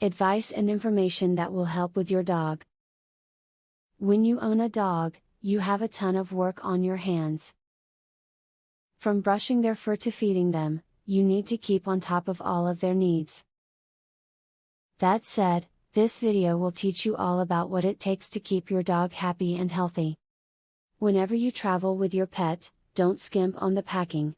advice and information that will help with your dog. When you own a dog, you have a ton of work on your hands. From brushing their fur to feeding them, you need to keep on top of all of their needs. That said, this video will teach you all about what it takes to keep your dog happy and healthy. Whenever you travel with your pet, don't skimp on the packing.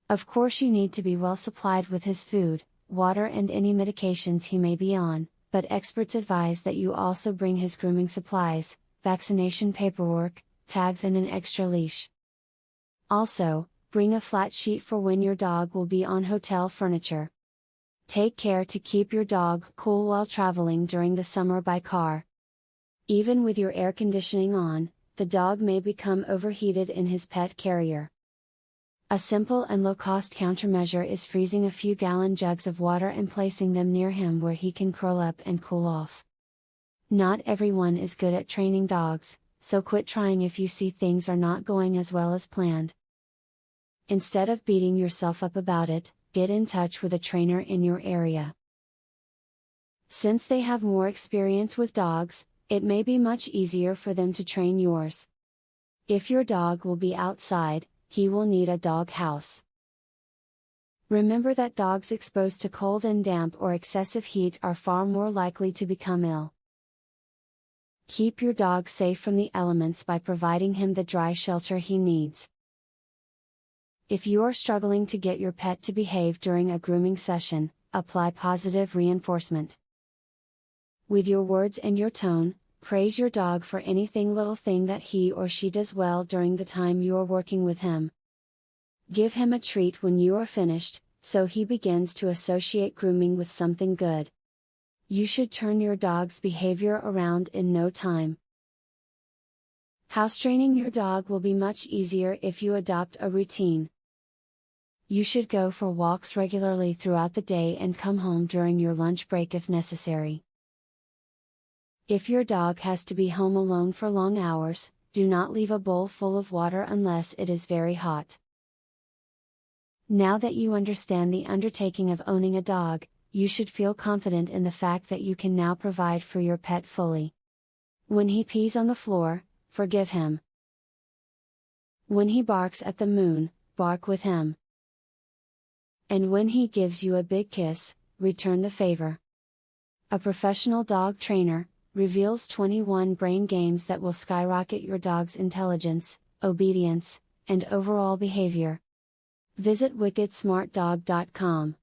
Of course, you need to be well supplied with his food, water, and any medications he may be on, but experts advise that you also bring his grooming supplies, vaccination paperwork, tags, and an extra leash. Also, bring a flat sheet for when your dog will be on hotel furniture. Take care to keep your dog cool while traveling during the summer by car. Even with your air conditioning on, the dog may become overheated in his pet carrier. A simple and low-cost countermeasure is freezing a few gallon jugs of water and placing them near him where he can curl up and cool off. Not everyone is good at training dogs, so quit trying if you see things are not going as well as planned. Instead of beating yourself up about it, get in touch with a trainer in your area. Since they have more experience with dogs, it may be much easier for them to train yours. If your dog will be outside, he will need a dog house. Remember that dogs exposed to cold and damp or excessive heat are far more likely to become ill. Keep your dog safe from the elements by providing him the dry shelter he needs. If you are struggling to get your pet to behave during a grooming session, apply positive reinforcement. With your words and your tone, praise your dog for anything little thing that he or she does well during the time you are working with him. Give him a treat when you are finished, so he begins to associate grooming with something good. You should turn your dog's behavior around in no time. House training your dog will be much easier if you adopt a routine. You should go for walks regularly throughout the day and come home during your lunch break if necessary. If your dog has to be home alone for long hours, do not leave a bowl full of water unless it is very hot. Now that you understand the undertaking of owning a dog, you should feel confident in the fact that you can now provide for your pet fully. When he pees on the floor, forgive him. When he barks at the moon, bark with him. And when he gives you a big kiss, return the favor. A professional dog trainer reveals 21 brain games that will skyrocket your dog's intelligence, obedience, and overall behavior. Visit wickedsmartdog.com.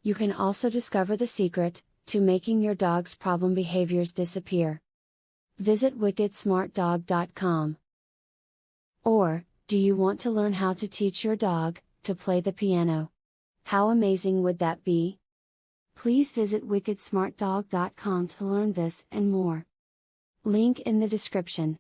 You can also discover the secret to making your dog's problem behaviors disappear. Visit wickedsmartdog.com. Or, do you want to learn how to teach your dog to play the piano? How amazing would that be? Please visit wickedsmartdog.com to learn this and more. Link in the description.